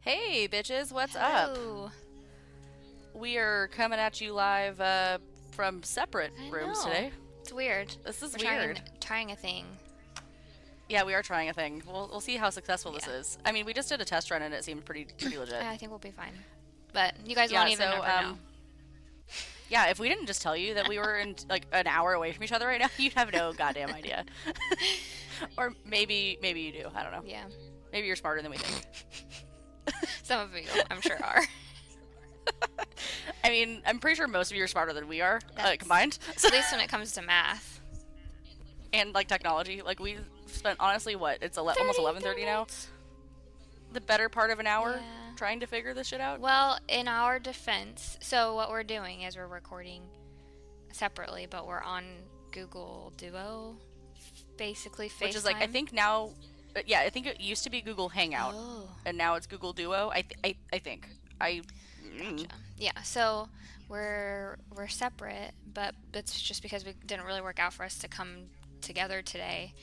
Hey, bitches, what's up? Hello. We are coming at you live from separate I rooms know. today. It's weird. This is We're weird. trying a thing. Yeah, we are trying a thing. We'll see how successful this Yeah. is. I mean, we just did a test run and it seemed pretty legit. I think we'll be fine. But you guys won't Yeah, even so ever know. yeah, if we didn't just tell you that we were in like an hour away from each other right now, you'd have no goddamn idea. Or maybe you do. I don't know. Yeah. Maybe you're smarter than we think. Some of you, I'm sure, are. I mean, I'm pretty sure most of you are smarter than we are combined. At least when it comes to math. And like technology, like we spent honestly what it's almost 11:30 now. The better part of an hour Yeah. trying to figure this shit out. Well, in our defense, so what we're doing is we're recording separately, but we're on Google Duo, basically FaceTime. Which is like I think now, yeah, I think it used to be Google Hangout, Oh. and now it's Google Duo. I think Gotcha. Yeah, so we're separate, but it's just because we didn't really work out for us to come together today,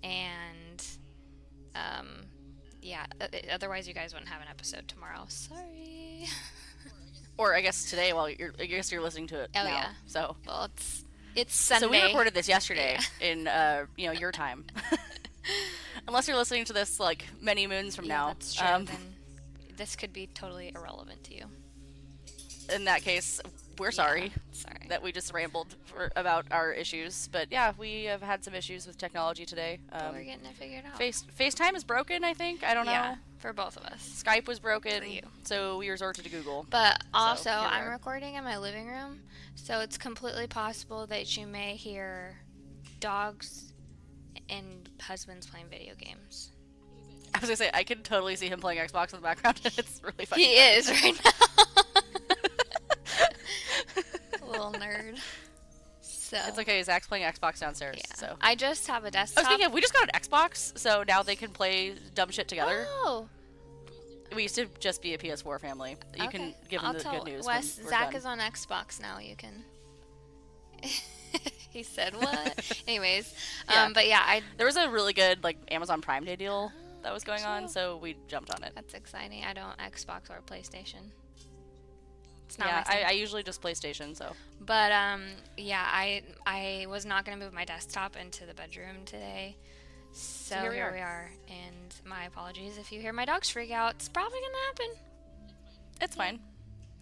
and yeah. Otherwise, you guys wouldn't have an episode tomorrow. Sorry. or I guess today. While I guess you're listening to it Oh now. yeah. So Well, it's Sunday. so we recorded this yesterday Yeah. in your time. Unless you're listening to this like many moons from Yeah, now. that's true. Then this could be totally irrelevant to you. In that case, we're sorry. Yeah, sorry. That we just rambled about our issues. But yeah, we have had some issues with technology today. But we're getting it figured out. FaceTime is broken, I think. I don't know. Yeah, for both of us. Skype was broken, For you. so we resorted to Google. But also, here we I'm are. recording in my living room, so it's completely possible that you may hear dogs and husbands playing video games. I was gonna say I can totally see him playing Xbox in the background. It's really funny. He is right now. Little nerd. So It's okay. Zach's playing Xbox downstairs. yeah. So. I just have a Oh, desktop. speaking of, we just got an Xbox, so now they can play dumb shit together. Oh, We used to just be a PS4 family. You can okay. give them I'll the tell good news. Wes, when we're Zach done. is on Xbox now. You can. He said what? Anyways, Yeah. but yeah, There was a really good like Amazon Prime Day deal that was going on, True. so we jumped on it. That's exciting. I don't Xbox or PlayStation. It's not Yeah, my thing. I usually just PlayStation, so. But yeah, I was not gonna move my desktop into the bedroom today, so here here we we are. And my apologies if you hear my dogs freak out. It's probably gonna happen. It's fine.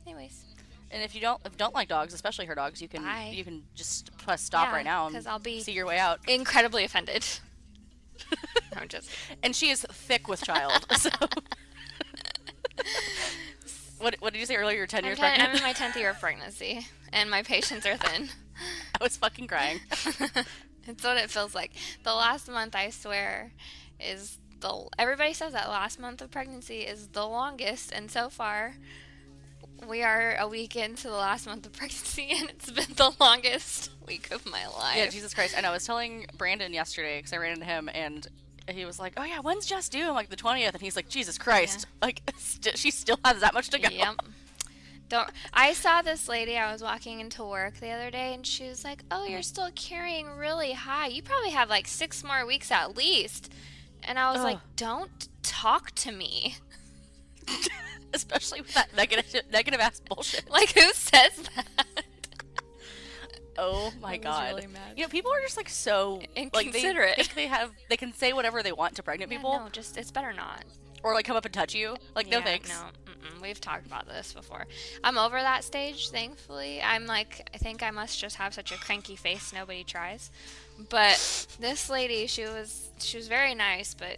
Anyways, And if you don't like dogs, especially her dogs, you can Bye. just press stop Yeah, right now and 'cause I'll be- see your way out. incredibly offended. I'm just. And she is thick with child. So. What did you say earlier? You're 10 years I'm pregnant. in my 10th year of pregnancy, and my patients are thin. I was fucking crying. It's what it feels like. The last month, I swear, is the. Everybody says that last month of pregnancy is the longest, and so far, we are a week into the last month of pregnancy, and it's been the longest week of my life. Yeah, Jesus Christ. I know. I was telling Brandon yesterday because I ran into him and he was like, "Oh yeah, when's Jess due?" I'm like the 20th, and he's like, "Jesus Christ!" Like she still has that much to go. Yep. I saw this lady. I was walking into work the other day, and she was like, "Oh, you're still carrying really high. You probably have like 6 more weeks at least." And I was Ugh. like, "Don't talk to me." Especially with that negative ass bullshit. Like, who says that? Oh my I was God. really mad. You know, people are just like so Inconsiderate. Like they can say whatever they want to pregnant people, No, just it's better not. or like come up and touch you. Like no Yeah, thanks. No, we've talked about this before. I'm over that stage, thankfully. I'm like, I think I must just have such a cranky face nobody tries. But this lady, she was very nice, but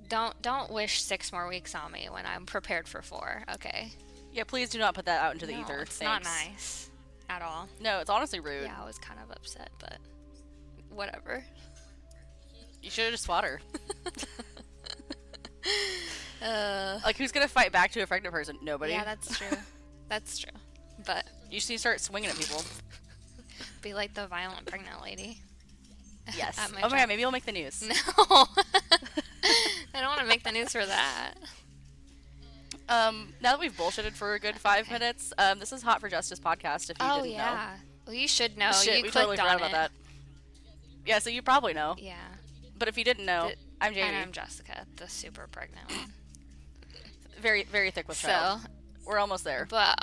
don't wish 6 more weeks on me when I'm prepared for 4. Okay. Yeah, please do not put that out into the No, ether. it's Thanks. not nice at all. No, it's honestly rude. Yeah, I was kind of upset, but whatever. You should have just fought her. Uh, Like, who's gonna fight back to a pregnant person? Nobody. yeah, that's true. That's true. But You just need to start swinging at people. be like the violent pregnant lady. Yes. At my Oh my job. God, maybe you'll make the news. No. I don't want to make the news for that. Now that we've bullshitted for a good 5 minutes, this is Hot for Justice podcast. If you Oh didn't yeah. Well, you should know. know. Shit, You we clicked totally forgot on about it. that. Yeah, so you probably know. Yeah. But if you didn't know, I'm Jaymie. And I'm Jessica, the super pregnant one. very, very thick with child. So, We're almost there. but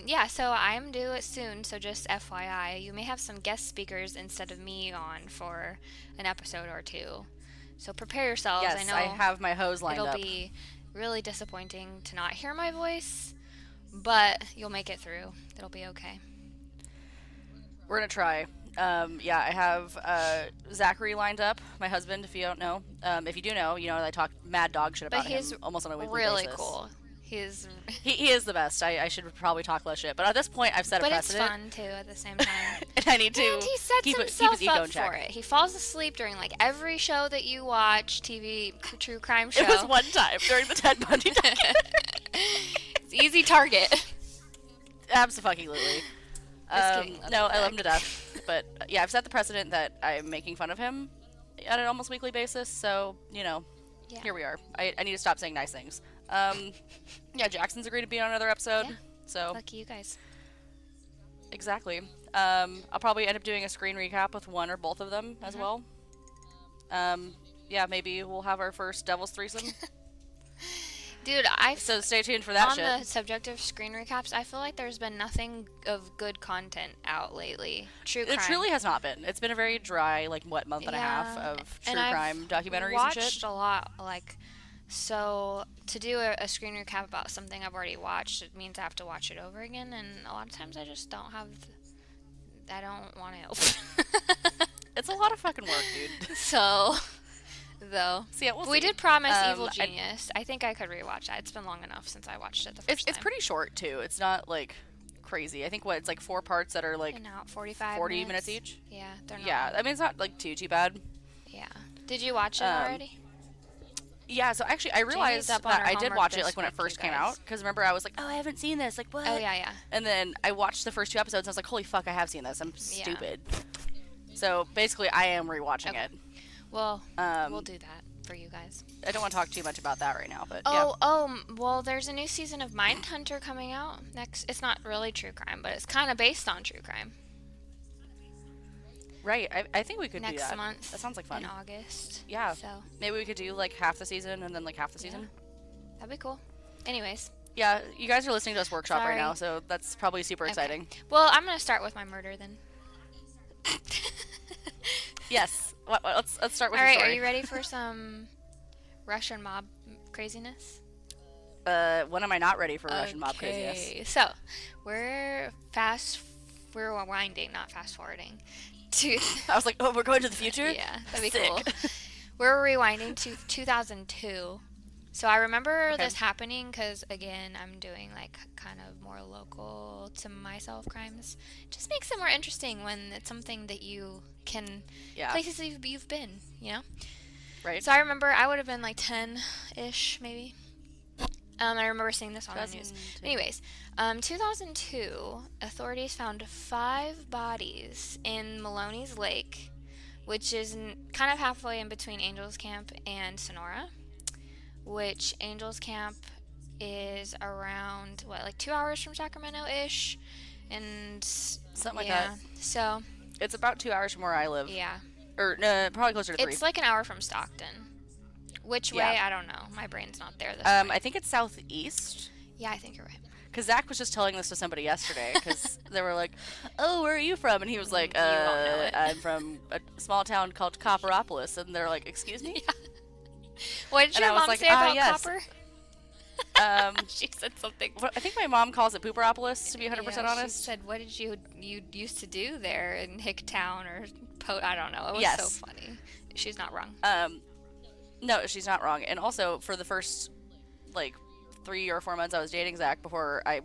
yeah, so I'm due it soon, so just FYI, you may have some guest speakers instead of me on for an episode or two. So prepare yourselves. Yes, I know I have my hose lined it'll up. be really disappointing to not hear my voice, but you'll make it through. It'll be okay. We're gonna try. Yeah, I have Zachary lined up, my husband. If you don't know, if you do know, you know I talk mad dog shit But about him he's almost on a weekly really basis. cool. He's He is the best. I should probably talk less shit, but at this point, I've set a but it's precedent. fun too at the same time. And I need to And he sets keep himself his ego up in check. for it. He falls asleep during like every show that you watch, TV, true crime show. It was one time during the Ted Bundy documentary. It's easy target. Absolutely. Just kidding, love No, you I love him back. to death. But yeah, I've set the precedent that I'm making fun of him at an almost weekly basis. So Yeah. here we are. I need to stop saying nice things. Yeah, Jackson's agreed to be on another episode. Yeah. So Lucky you guys. exactly. I'll probably end up doing a screen recap with one or both of them as well. Yeah, maybe we'll have our first Devil's Threesome. Dude, So stay tuned for that on shit. the subject of screen recaps, I feel like there's been nothing of good content out lately. True crime. It truly has not been. It's been a very dry, like, month and a half Yeah, of and true I've crime documentaries and watched shit. a lot, like, so to do a screen recap about something I've already watched, it means I have to watch it over again, and a lot of times I just don't have, I don't want to. It's a lot of fucking work, dude. So, though. So yeah, we'll We see. did promise Evil I- Genius. I think I could rewatch that. It's been long enough since I watched it the first It's time. pretty short too. It's not like crazy. I think it's like 4 parts that are like And out 45 40 minutes each. Yeah, they're not. Yeah, I mean it's not like too bad. Yeah. Did you watch it Um, already? Yeah, so actually I realized up on that her I did homework watch it this like when it week, first you came guys. out because remember I was like, "Oh, I haven't seen this." Like, what? Oh, yeah. And then I watched the first 2 episodes and I was like, "Holy fuck, I have seen this. I'm stupid." So, basically I am rewatching Okay. it. Well, Um, we'll do that for you guys. I don't want to talk too much about that right now, but Well, there's a new season of Mindhunter coming out next. It's not really true crime, but it's kind of based on true crime. right. I think we could do Next that. month. That sounds like fun. In August. Yeah. So, Maybe we could do like half the season and then like half the season. that'd be cool. Anyways. Yeah, you guys are listening to us workshop right Sorry. now, so that's probably super exciting. Well, I'm going to start with my murder then. Yes. Let's start with All your right, story. are you ready for some Russian mob craziness? When am I not ready for Russian mob craziness? Okay, so we're rewinding, not fast forwarding. To I was like, oh, we're going to the future? yeah, that'd be Sick. cool. We're rewinding to 2002. So I remember Okay. this happening because, again, I'm doing like kind of more local to myself crimes. Just makes it more interesting when it's something that you can, Yeah. places that you've been, you know? Right. So I remember I would have been like 10-ish, maybe. I remember seeing this on the news. 2002. Anyways, 2002, authorities found 5 bodies in Maloney's Lake, which is kind of halfway in between Angels Camp and Sonora, which Angels Camp is around, like 2 hours from Sacramento-ish, and Something like yeah, that. so, It's about 2 hours from where I live. yeah. Or no, probably closer to 3. It's like an hour from Stockton. Which way? Yeah. I don't know. My brain's not there this morning. I think it's southeast. Yeah, I think you're right. Because Zach was just telling this to somebody yesterday. Because they were like, "Oh, where are you from?" And he was like, You won't know it. "I'm from a small town called Copperopolis." And they're like, "Excuse me?" What did And your I was mom like, say about yes. copper? She said something. I think my mom calls it Pooperopolis, to be 100% Yeah, honest. She said, "What did you used to do there in Hicktown or I don't know." It was Yes. so funny. She's not wrong. No, she's not wrong. And also, for the first, like, 3 or 4 months I was dating Zach before I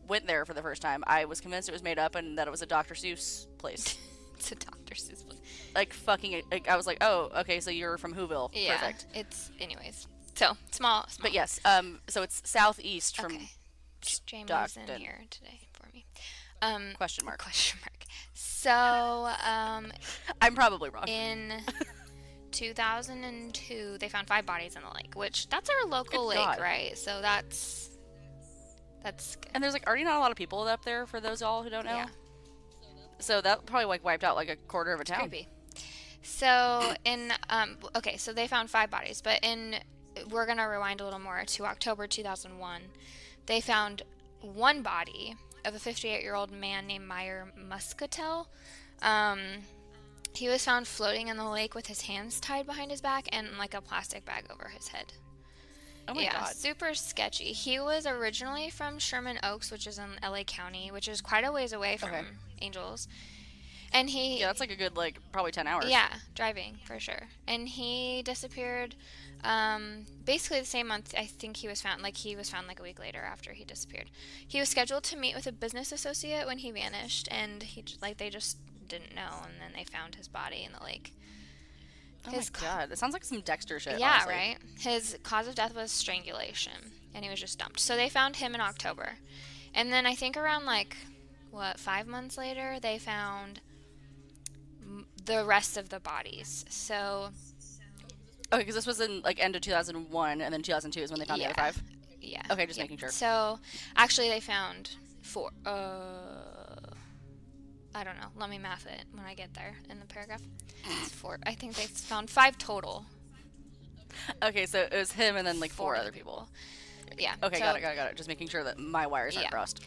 went there for the first time, I was convinced it was made up and that it was a Dr. Seuss place. It's a Dr. Seuss book. Like, fucking, like, I was like, oh, okay, so you're from Whoville. Yeah. Perfect. It's anyways. So small. But yes, so it's southeast from Okay. Jamie's in Stockton. here today for me. question mark. Question mark. So, I'm probably wrong. in 2002, they found 5 bodies in the lake, which that's our local Good lake, God. right? So that's good. And there's, like, already not a lot of people up there, for those all who don't know. Yeah. So that probably, like, wiped out, like, a quarter of a town. Creepy. So in okay, so they found 5 bodies, but in we're going to rewind a little more to October 2001. They found one body of a 58-year-old man named Meyer Muscatel. He was found floating in the lake with his hands tied behind his back and like a plastic bag over his head. Oh my God. Super sketchy. He was originally from Sherman Oaks, which is in LA County, which is quite a ways away from Angels. And he... Yeah, that's like a good, like, probably 10 hours. Yeah, driving, for sure. And he disappeared basically the same month. I think he was found like a week later after he disappeared. He was scheduled to meet with a business associate when he vanished, and they just didn't know, and then they found his body in the lake. Oh my God, it sounds like some Dexter shit. Yeah, honestly. right? His cause of death was strangulation, and he was just dumped. So they found him in October. And then I think around, 5 months later, they found the rest of the bodies. So... Okay, because this was in, end of 2001, and then 2002 is when they found the other 5? Yeah. Okay, just making sure. So, actually, they found 4. I don't know. Let me math it when I get there in the paragraph. It's 4. I think they found 5 total. Okay, so it was him and then 4 other people. Yeah. Okay, got it. Just making sure that my wires aren't crossed.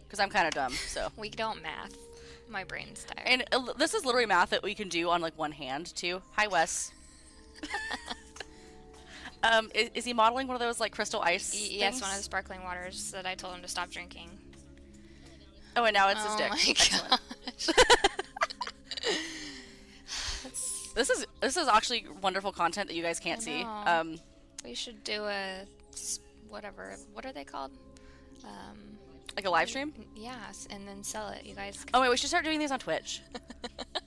Because I'm kind of dumb, so. We don't math. My brain's tired. And this is literally math that we can do on one hand, too. Hi, Wes. Is he modeling one of those crystal ice Yes, things? one of the sparkling waters that I told him to stop drinking. Oh, and now it's his dick. Oh my gosh. This is actually wonderful content that you guys can't see. We should do a whatever. What are they called? Like a live stream? Yes, and then sell it. You guys. Oh wait, we should start doing these on Twitch.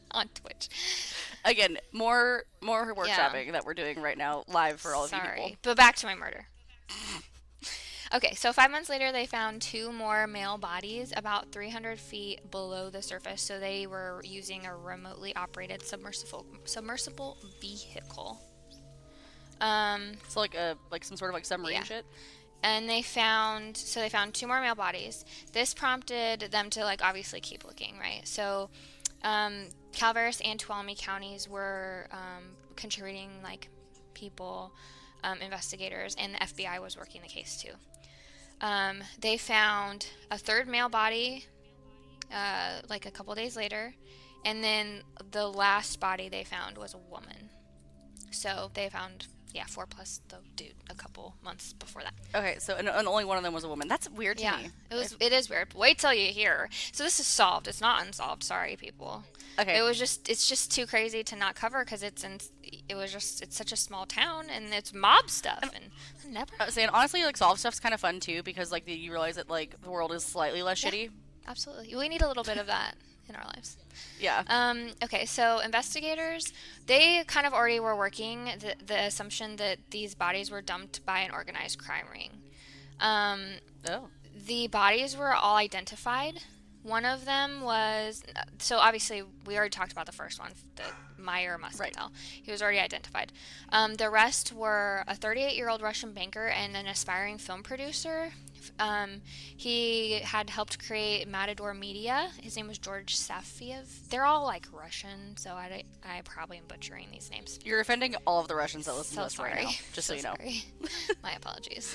On Twitch. Again, more workshopping that we're doing right now live for all of you people. Sorry, but back to my murder. Okay, so 5 months later, they found 2 more male bodies about 300 feet below the surface. So they were using a remotely operated submersible vehicle. So some sort of submarine shit. And they found 2 more male bodies. This prompted them to obviously keep looking, right? So Calaveras and Tuolumne counties were contributing people, investigators, and the FBI was working the case too. They found a 3rd male body a couple days later, and then the last body they found was a woman. So they found 4 plus the dude a couple months before that. Okay, so and only one of them was a woman. That's weird to me. It is weird. Wait till you hear. So this is solved. It's not unsolved. Sorry, people. Okay. It's just too crazy to not cover because it's such a small town and it's mob stuff and never. I was saying honestly, solve stuff's kind of fun too because you realize that the world is slightly less shitty. Absolutely, we need a little bit of that in our lives. Yeah. Okay, so investigators, they kind of already were working the assumption that these bodies were dumped by an organized crime ring. The bodies were all identified. One of them was, so obviously we already talked about the first one, the Meyer Muscatel. Right. He was already identified. The rest were a 38-year-old Russian banker and an aspiring film producer. He had helped create Matador Media. His name was George Safiev. They're all Russian, so I probably am butchering these names. You're offending all of the Russians that listen to us right now, just so you know. My apologies.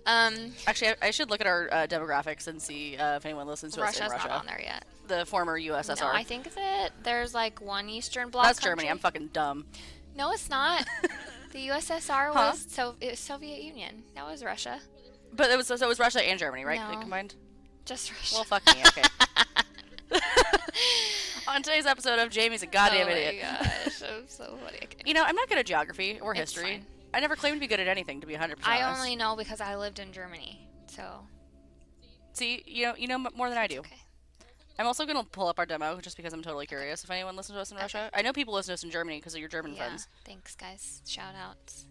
Actually, I should look at our demographics and see if anyone listens to us in Russia. Russia's not on there yet. The former USSR. No, I think that there's one Eastern Bloc That's country. Germany. I'm fucking dumb. No, it's not. The USSR was it was Soviet Union. That was Russia. But it was Russia and Germany, right? No, they combined? Just Russia. Well, fuck me. Okay. On today's episode of Jamie's a goddamn idiot. Oh my gosh, I'm so funny. Okay. I'm not good at geography or history. Fine. I never claimed to be good at anything, to be 100% honest. I only know because I lived in Germany, so. See, you know more than I do. Okay. I'm also going to pull up our demo just because I'm totally curious if anyone listens to us in Russia. I know people listen to us in Germany because of your German friends. Thanks, guys. Shout outs.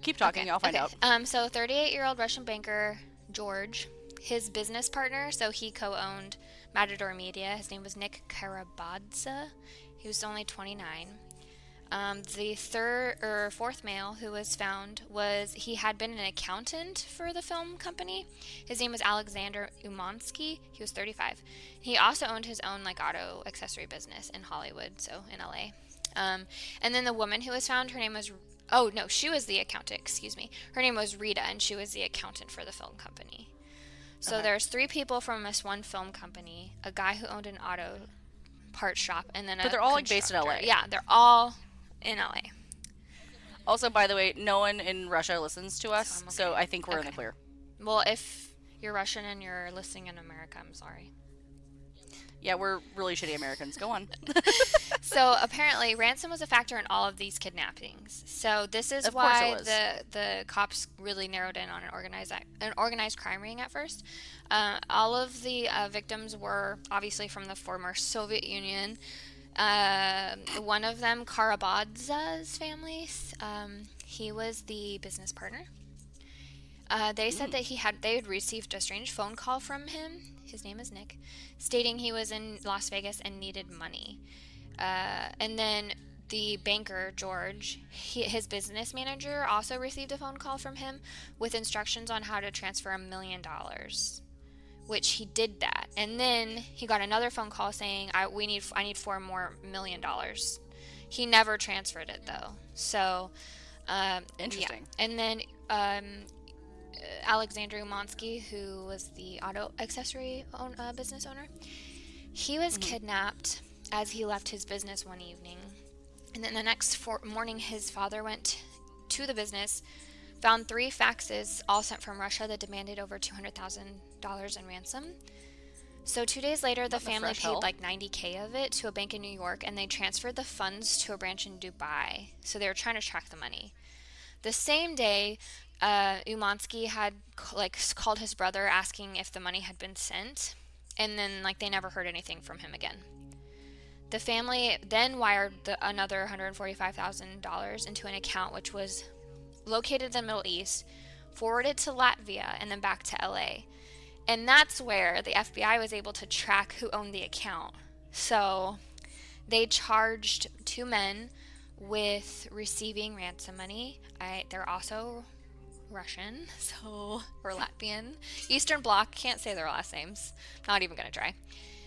Keep talking. I'll find out. So 38-year-old Russian banker George, his business partner, so he co-owned Matador Media. His name was Nick Karabadze. He was only 29. The 4th male who was found he had been an accountant for the film company. His name was Alexander Umansky. He was 35. He also owned his own auto accessory business in Hollywood, so in LA. And then the woman who was found, her name was Oh, no, she was the accountant, excuse me. Her name was Rita, and she was the accountant for the film company. So Okay. there's three people from this one film company, a guy who owned an auto part shop, and then But a they're all like based in constructor. LA. Yeah, they're all in LA. Also, by the way, no one in Russia listens to So us, I'm so okay. I think we're in the Okay. clear. Well, if you're Russian and you're listening in America, I'm sorry. Yeah, we're really shitty Americans. Go on. So apparently, ransom was a factor in all of these kidnappings. So this is Of course it why was. the cops really narrowed in on an organized crime ring at first. All of the victims were obviously from the former Soviet Union. One of them, Karabadza's family, he was the business partner. They said that they had received a strange phone call from him. His name is Nick, stating he was in Las Vegas and needed money. And then the banker George, his business manager, also received a phone call from him with instructions on how to transfer $1 million, which he did that. And then he got another phone call saying, I need $4 more million." He never transferred it though. So yeah. Interesting. And then Alexander Umansky, who was the auto accessory business owner, he was kidnapped as he left his business one evening. And then the next morning, his father went to the business, found 3 faxes, all sent from Russia, that demanded over $200,000 in ransom. So 2 days later, the What the family fresh paid hell? like $90K of it to a bank in New York, and they transferred the funds to a branch in Dubai. So they were trying to track the money. The same day, Umansky had called his brother asking if the money had been sent, and then they never heard anything from him again. The family then wired another $145,000 into an account which was located in the Middle East, forwarded to Latvia, and then back to LA. And that's where the FBI was able to track who owned the account. So they charged 2 men with receiving ransom money. They're also Russian, so or Latvian. Eastern Bloc, can't say their last names. Not even gonna try.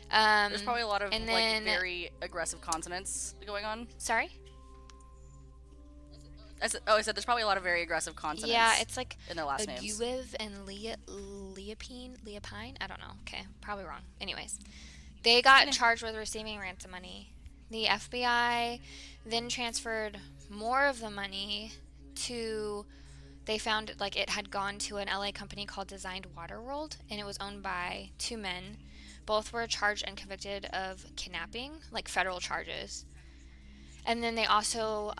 There's probably a lot of And like then, very aggressive consonants going on. sorry? I said there's probably a lot of very aggressive consonants. Yeah, it's like in their last names. Aguiv and Leapine? I don't know. Okay, probably wrong. Anyways, they got charged with receiving ransom money. The FBI then transferred more of the money to, they found it had gone to an LA company called Designed Waterworld, and it was owned by 2 men. Both were charged and convicted of kidnapping, federal charges. And then they also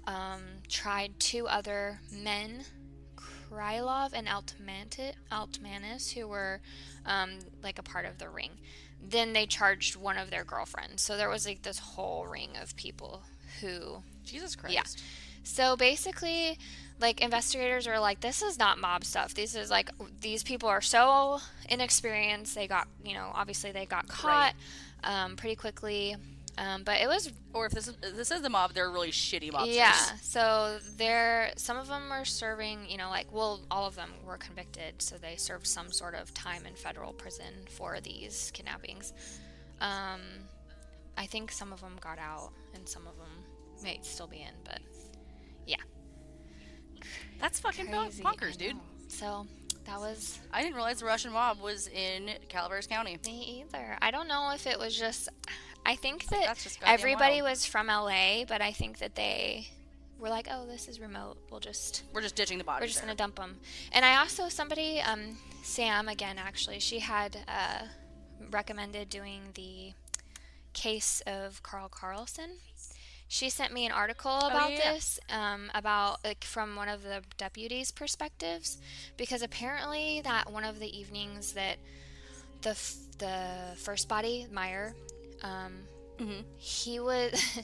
tried 2 other men, Krylov and Altmanis, who were a part of the ring. Then they charged one of their girlfriends. So there was this whole ring of people who... Jesus Christ. Yeah. So basically, investigators are like, this is not mob stuff. This is these people are so inexperienced. They got, obviously they got caught pretty quickly. But it was... Or if this is the mob, they're really shitty mobsters. Yeah, so some of them are serving, all of them were convicted, so they served some sort of time in federal prison for these kidnappings. I think some of them got out, and some of them may still be in, but yeah. That's fucking Crazy, bonkers, I dude. know. So that was... I didn't realize the Russian mob was in Calaveras County. Me either. I don't know if it was just... I think that That's just goddamn everybody wild. was from LA, but I think that they were like, oh, this is remote. We're just ditching the bodies. We're just there. going to dump them. And I also, Sam, again, actually, she had recommended doing the case of Carl Carlson. She sent me an article about this, about from one of the deputies' perspectives, because apparently that one of the evenings that the first body, Meyer, he was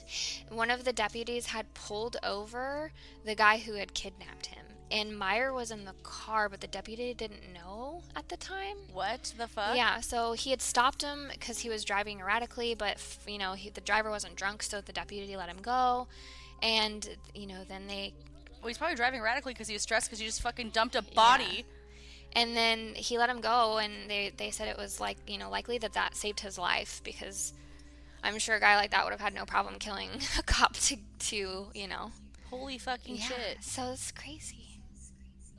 one of the deputies had pulled over the guy who had kidnapped him, and Meyer was in the car, but the deputy didn't know at the time. What the fuck? Yeah, so he had stopped him because he was driving erratically, but the driver wasn't drunk, so the deputy let him go. And then they... Well, he's probably driving erratically because he was stressed because he just fucking dumped a body. And then he let him go, and they said it was likely that saved his life, because I'm sure a guy like that would have had no problem killing a cop to Holy fucking Yeah, shit. so it's crazy.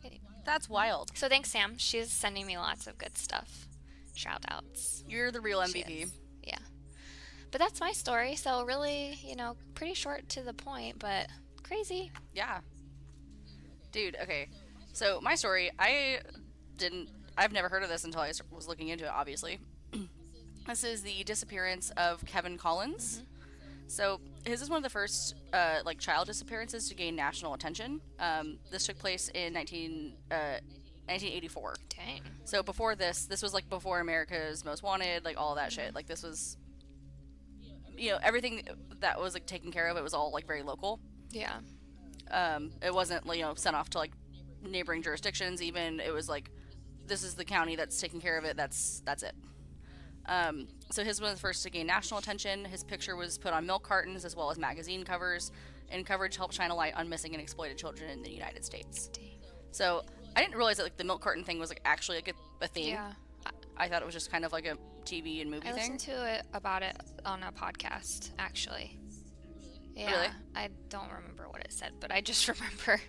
Anyway. That's wild. So thanks, Sam. She's sending me lots of good stuff. Shout outs. You're the real She MVP. is. Yeah. But that's my story. So really, pretty short to the point, but crazy. Yeah. Dude, okay. So my story, I've never heard of this until I was looking into it, obviously. This is the disappearance of Kevin Collins. So his is one of the first child disappearances to gain national attention. This took place in 1984. Dang. So before this was like before America's Most Wanted, like all that shit. Like this was, everything that was like taken care of. It was all like very local. Yeah. It wasn't sent off to like neighboring jurisdictions. Even it was like, this is the county that's taking care of it. That's it. So his was the first to gain national attention. His picture was put on milk cartons as well as magazine covers, and coverage helped shine a light on missing and exploited children in the United States. Dang. So I didn't realize that like the milk carton thing was like actually like a thing. Yeah. I thought it was just kind of like a TV and movie I thing. listened to it about it on a podcast, actually. Yeah, Really? I don't remember what it said, but I just remember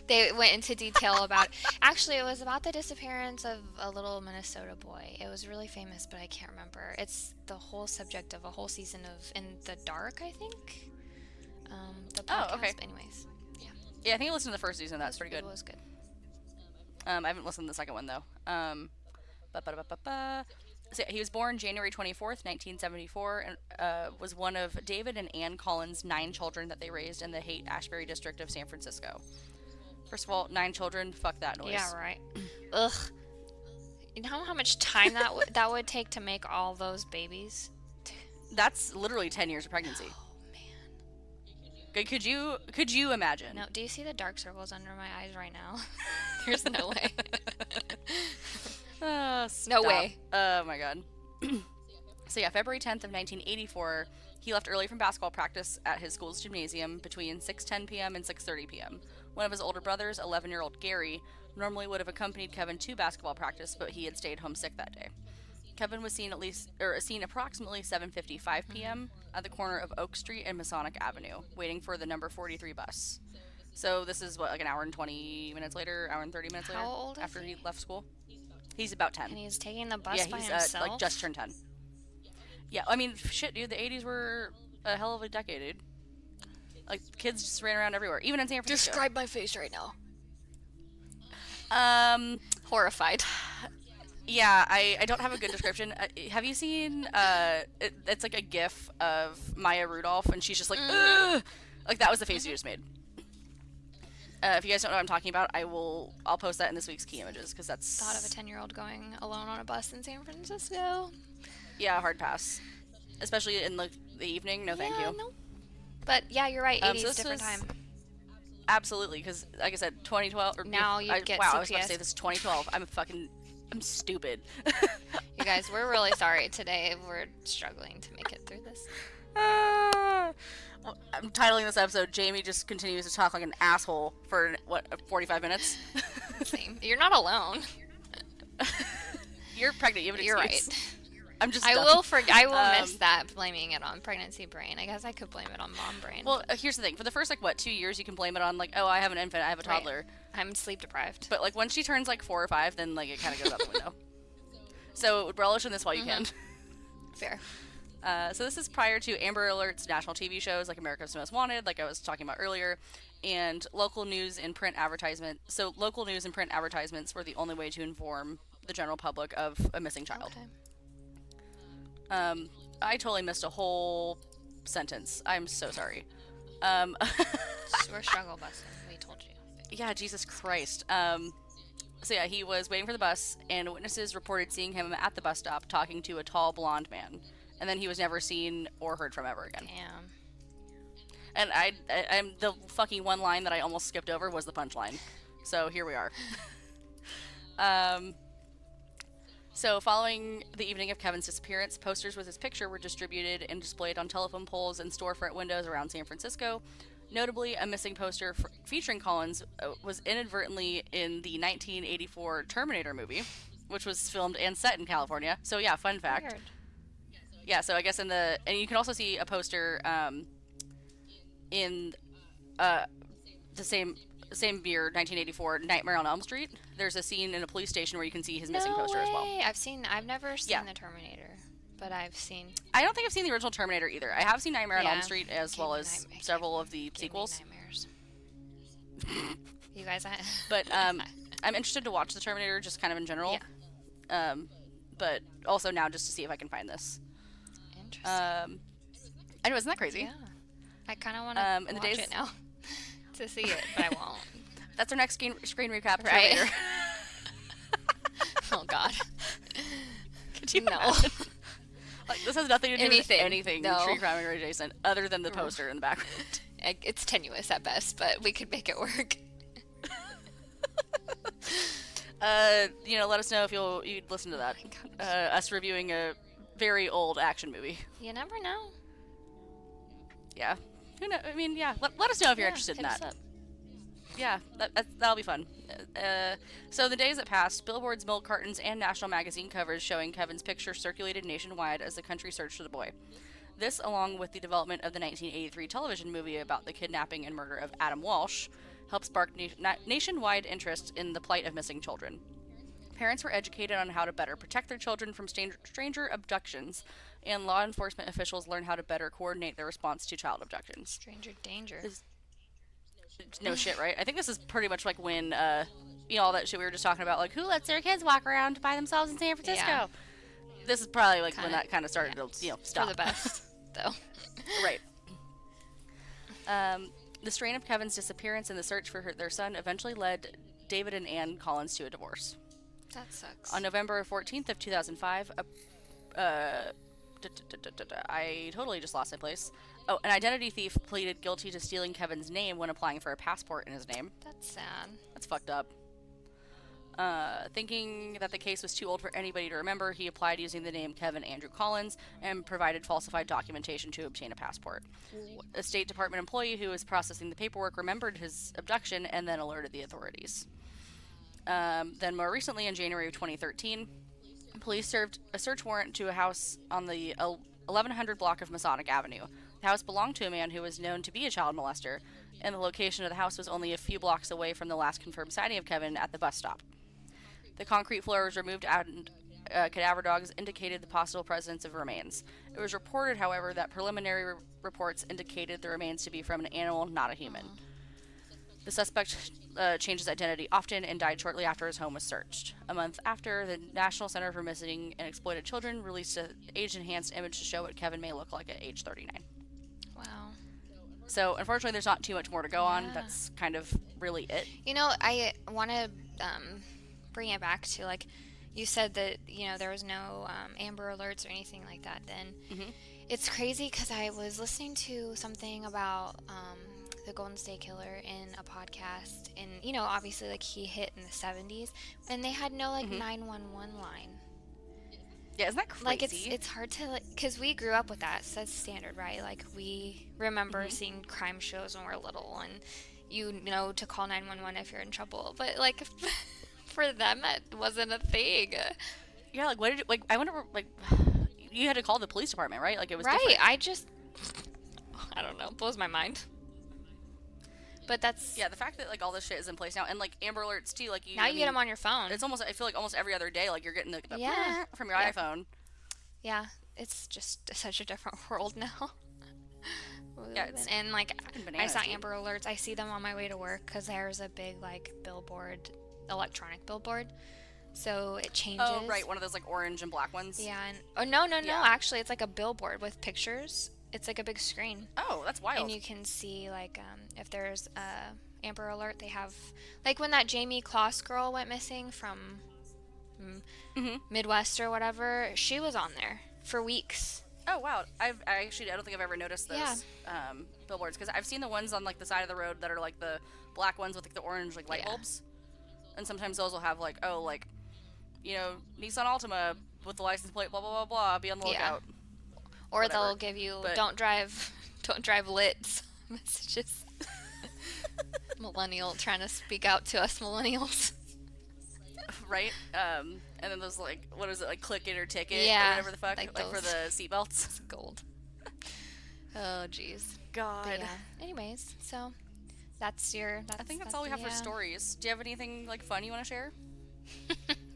they went into detail about. Actually, it was about the disappearance of a little Minnesota boy. It was really famous, but I can't remember. It's the whole subject of a whole season of In the Dark, I think. The podcast. Oh, okay. But anyways, yeah. Yeah, I think I listened to the first season. That's pretty good. It was good. I haven't listened to the second one though. So yeah, he was born January 24th, 1974, and was one of David and Ann Collins' 9 children that they raised in the Haight-Ashbury district of San Francisco. First of all, 9 children, fuck that noise. Yeah, right. Ugh. You know how much time that would take to make all those babies? That's literally 10 years of pregnancy. Oh man. Could you imagine? No, do you see the dark circles under my eyes right now? There's no way. No way. Oh my god. So yeah, February 10th of 1984, he left early from basketball practice at his school's gymnasium between 6:10 p.m. and 6:30 p.m. One of his older brothers, 11-year-old Gary, normally would have accompanied Kevin to basketball practice, but he had stayed home sick that day. Kevin was seen approximately 7:55 p.m. at the corner of Oak Street and Masonic Avenue, waiting for the number 43 bus. So this is like an hour and 20 minutes later, hour and 30 minutes later, How old is after he? he left school. He's about 10. And he's taking the bus Yeah, by he's himself? like just turned 10. Yeah, I mean, shit, dude, the 80s were a hell of a decade, dude. Like, kids just ran around everywhere, even in San Francisco. Describe my face right now. Horrified. Yeah, I don't have a good description. Have you seen, it's like a gif of Maya Rudolph, and she's just like, ugh! Like, that was the face you just made. If you guys don't know what I'm talking about, I'll post that in this week's key images, because that's... Thought of a 10-year-old going alone on a bus in San Francisco. Yeah, hard pass. Especially in the evening, no thank you. No. But yeah, you're right, 80s, So this different was- time. Absolutely, because like I said, 2012... Now you'd get wow, CPS. I was about to say this is 2012. I'm stupid. You guys, we're really sorry today. We're struggling to make it through this. Well, I'm titling this episode, Jaymie just continues to talk like an asshole for, 45 minutes? Same. You're not alone. You're pregnant, you have an You're excuse. right. I'm just I dumb. will miss that, blaming it on pregnancy brain. I guess I could blame it on mom brain. Well, here's the thing. For the first, 2 years, you can blame it on, oh, I have an infant, I have a Right. toddler. I'm sleep deprived. But, once she turns, 4 or 5, then, it kind of goes out the window. So, relish in this while you can. Fair. So this is prior to Amber Alert's national TV shows like America's Most Wanted, like I was talking about earlier, and local news and print advertisement. So local news and print advertisements were the only way to inform the general public of a missing child. Okay. I totally missed a whole sentence. I'm so sorry. We're struggle busing. We told you. Yeah, Jesus Christ. So yeah, he was waiting for the bus, and witnesses reported seeing him at the bus stop talking to a tall blonde man. And then he was never seen or heard from ever again. Damn. And I'm the fucking one line that I almost skipped over was the punchline. So here we are. So following the evening of Kevin's disappearance, posters with his picture were distributed and displayed on telephone poles and storefront windows around San Francisco. Notably, a missing poster featuring Collins was inadvertently in the 1984 Terminator movie, which was filmed and set in California. So yeah, fun fact. Weird. Yeah, so I guess and you can also see a poster in the same year, 1984, Nightmare on Elm Street. There's a scene in a police station where you can see his missing poster as well. I've never seen Yeah. the Terminator, but I've seen. I don't think I've seen the original Terminator either. I have seen Nightmare on Yeah. Elm Street as well as several of the sequels. Nightmares. You guys, But I'm interested to watch the Terminator just kind of in general. Yeah. But also now just to see if I can find this. Interesting. Anyway, isn't that crazy? Yeah. I kind of want to in the watch days- it now to see it, but I won't. That's our next screen recap. Right. Terminator. Oh God. Could you No. imagine? Like, this has nothing to do with anything No. true crime or adjacent other than the poster in the background. It's tenuous at best, but we could make it work. Let us know if you'd listen to that. Us reviewing a very old action movie. You never know. Yeah. Who knows? I mean, yeah. Let us know if you're interested in hit us that. up. Yeah, that'll be fun. So the days that passed, billboards, milk cartons, and national magazine covers showing Kevin's picture circulated nationwide as the country searched for the boy. This, along with the development of the 1983 television movie about the kidnapping and murder of Adam Walsh, helped spark nationwide interest in the plight of missing children. Parents were educated on how to better protect their children from stranger abductions, and law enforcement officials learned how to better coordinate their response to child abductions. Stranger danger. No shit, right? I think this is pretty much like when, all that shit we were just talking about, like, who lets their kids walk around by themselves in San Francisco? Yeah. This is probably like when that kind of started to, stop. For the best, though. Right. The strain of Kevin's disappearance and the search for their son eventually led David and Ann Collins to a divorce. That sucks. On November 14th of 2005, I totally just lost my place. Oh, an identity thief pleaded guilty to stealing Kevin's name when applying for a passport in his name. That's sad. That's fucked up. Thinking that the case was too old for anybody to remember, he applied using the name Kevin Andrew Collins and provided falsified documentation to obtain a passport. A State Department employee who was processing the paperwork remembered his abduction and then alerted the authorities. Then more recently, in January of 2013, police served a search warrant to a house on the 1100 block of Masonic Avenue. The house belonged to a man who was known to be a child molester, and the location of the house was only a few blocks away from the last confirmed sighting of Kevin at the bus stop. The concrete floor was removed and cadaver dogs indicated the possible presence of remains. It was reported, however, that preliminary reports indicated the remains to be from an animal, not a human. The suspect changed his identity often and died shortly after his home was searched. A month after, the National Center for Missing and Exploited Children released an age-enhanced image to show what Kevin may look like at age 39. Wow. So, unfortunately, there's not too much more to go on. That's kind of really it. I want to bring it back to, like, you said that, there was no Amber Alerts or anything like that then. Mm-hmm. It's crazy because I was listening to something about the Golden State Killer in a podcast, and, obviously, like, he hit in the 70s, and they had no, like, 911 line. Yeah, isn't that crazy? Like, it's hard to, like, because we grew up with that, so that's standard, right? Like, we remember seeing crime shows when we were little, and to call 911 if you're in trouble, but, like, for them, it wasn't a thing. Yeah, like, what did you, like, I wonder, like, you had to call the police department, right? Like, it was right, different. I don't know, blows my mind. But that's... Yeah, the fact that, like, all this shit is in place now, and, like, Amber Alerts, too, like, Now you get them on your phone. It's almost, I feel like almost every other day, like, you're getting the from your Yeah. iPhone. Yeah, it's just such a different world now. Yeah, it's and, like, bananas, I saw dude. Amber Alerts. I see them on my way to work because there's a big, like, billboard, electronic billboard. So it changes. Oh, right, one of those, like, orange and black ones. Yeah, and... Oh, no, Yeah. actually, it's like a billboard with pictures. It's like a big screen. Oh, that's wild. And you can see, like, if there's Amber Alert, they have... Like, when that Jaymie Kloss girl went missing from Midwest or whatever, she was on there for weeks. Oh, wow. I don't think I've ever noticed those billboards, because I've seen the ones on, like, the side of the road that are, like, the black ones with, like, the orange, like, light bulbs. And sometimes those will have, like, Nissan Altima with the license plate, blah, blah, blah, blah, be on the lookout. Or Whatever. they'll give you, don't drive lit messages. Millennial, trying to speak out to us millennials. Right? And then those, like, what is it, like, click it or ticket, Yeah, or whatever the fuck, like for those. the seatbelts. It's gold. Oh, jeez. God. But yeah. Anyways, so That's your. I think that's all we have for stories. Do you have anything like fun you want to share?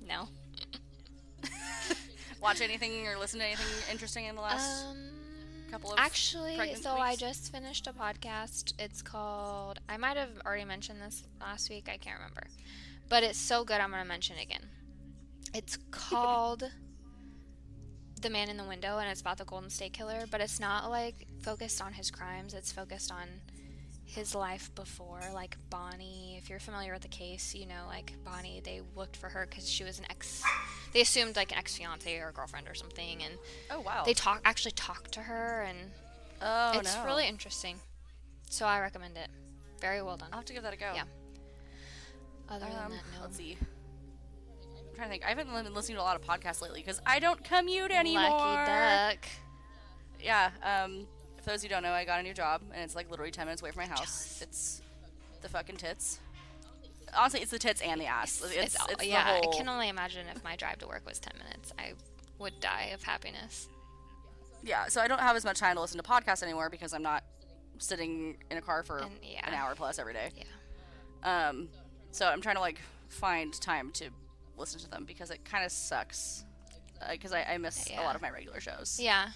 No. Watch anything or listen to anything interesting in the last couple of Actually, so weeks? I just finished a podcast. It's called. I might have already mentioned this last week. I can't remember, but it's so good. I'm gonna mention it again. It's called The Man in the Window, and it's about the Golden State Killer. But it's not like focused on his crimes. It's focused on his life before, like Bonnie. If you're familiar with the case, you know, like Bonnie, they looked for her because she was an ex. They assumed like an ex-fiance or a girlfriend or something, and oh wow, they actually talked to her, and it's really interesting. So I recommend it. Very well done. I'll have to give that a go. Yeah. Other than that, no. Let's see. I'm trying to think. I haven't been listening to a lot of podcasts lately because I don't commute anymore. Lucky duck. Yeah. For those who don't know, I got a new job, and it's like literally 10 minutes away from my house. It's the fucking tits. Honestly, it's the tits and the ass. It's yeah, the whole... I can only imagine if my drive to work was 10 minutes. I would die of happiness. Yeah, so I don't have as much time to listen to podcasts anymore because I'm not sitting in a car for an hour plus every day. Yeah. So I'm trying to like find time to listen to them because it kind of sucks. Because I miss a lot of my regular shows. Yeah.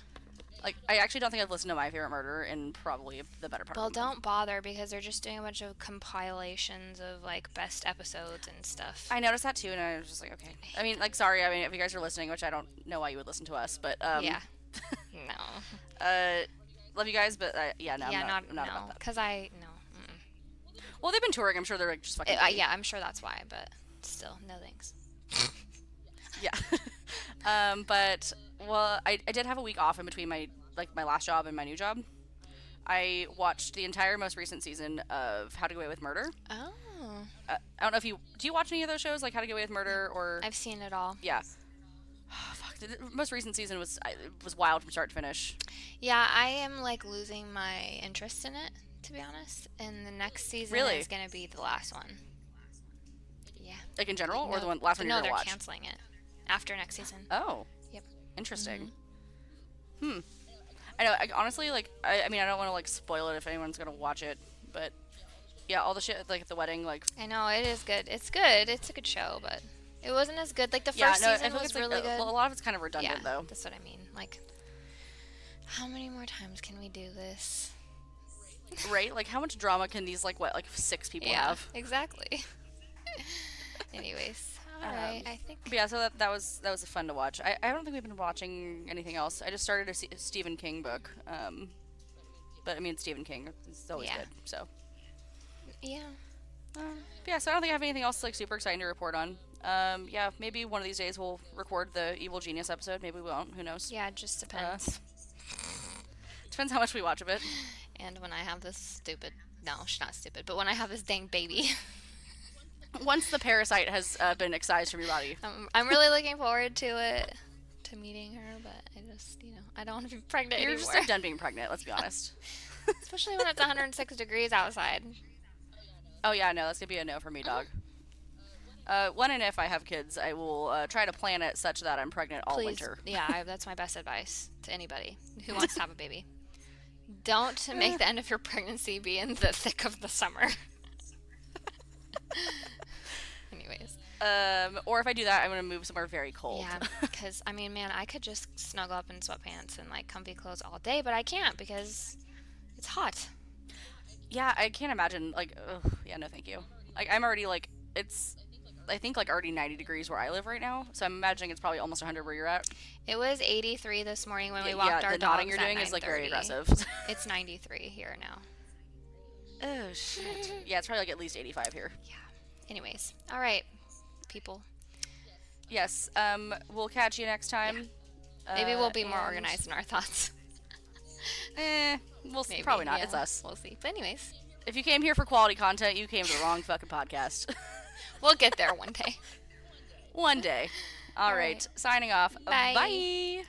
Like, I actually don't think I've listened to My Favorite Murder in probably the better part of the month. Don't bother because they're just doing a bunch of compilations of, like, best episodes and stuff. I noticed that, too, and I was just like, okay. I mean, like, sorry, if you guys are listening, which I don't know why you would listen to us, but, yeah. No. Love you guys, but, I'm not about that. Because no. Well, they've been touring. I'm sure they're, like, just fucking yeah, I'm sure that's why, but still, no thanks. Yeah. But... Well, I did have a week off in between my last job and my new job. I watched the entire most recent season of How to Get Away with Murder. Oh. I don't know if do you watch any of those shows, like How to Get Away with Murder or... I've seen it all. Yeah. Fuck, the most recent season was wild from start to finish. Yeah, I am, like, losing my interest in it, to be honest. And the next season is going to be the last one. Yeah. Like, in general? Or the last one you're going to watch? No, they're canceling it after next season. Oh. Yep. Interesting. Mm-hmm. I know, honestly, like, I mean, I don't want to, like, spoil it if anyone's going to watch it, but, yeah, all the shit, like, at the wedding, like... I know, it is good. It's good. It's a good show, but it wasn't as good. Like, the first season was really good. A lot of it's kind of redundant, though. That's what I mean. Like, how many more times can we do this? Right? Like, how much drama can these, like, 6 people have? Yeah, exactly. Anyways... Alright, I think... But yeah, so that was fun to watch. I don't think we've been watching anything else. I just started a Stephen King book. But, I mean, Stephen King is always good, so... Yeah. Yeah, so I don't think I have anything else, like, super exciting to report on. Yeah, maybe one of these days we'll record the Evil Genius episode. Maybe we won't. Who knows? Yeah, it just depends. Depends how much we watch of it. And when I have this stupid... No, she's not stupid, but when I have this dang baby... Once the parasite has been excised from your body. I'm really looking forward to it, to meeting her, but I just, I don't want to be pregnant anymore. You're just done being pregnant, let's be honest. Especially when it's 106 degrees outside. Oh yeah, no, that's going to be a no for me, dog. When and if I have kids, I will try to plan it such that I'm pregnant all winter. Yeah, that's my best advice to anybody who wants to have a baby. Don't make the end of your pregnancy be in the thick of the summer. Anyways. Or if I do that, I'm going to move somewhere very cold. Yeah, because, I mean, man, I could just snuggle up in sweatpants and, like, comfy clothes all day, but I can't because it's hot. Yeah, I can't imagine, like, ugh, yeah, no thank you. Like, I'm already, like, it's, I think, like, already 90 degrees where I live right now, so I'm imagining it's probably almost 100 where you're at. It was 83 this morning when we walked our dogs. The nodding you're doing is, like, very aggressive. It's 93 here now. Oh, shit. Yeah, it's probably, like, at least 85 here. Yeah. Anyways, all right, people. Yes, we'll catch you next time. Yeah. Maybe we'll be more organized in our thoughts. We'll see. Probably not. Yeah. It's us. We'll see. But anyways. If you came here for quality content, you came to the wrong fucking podcast. We'll get there one day. One day. All right. Signing off. Bye. Bye.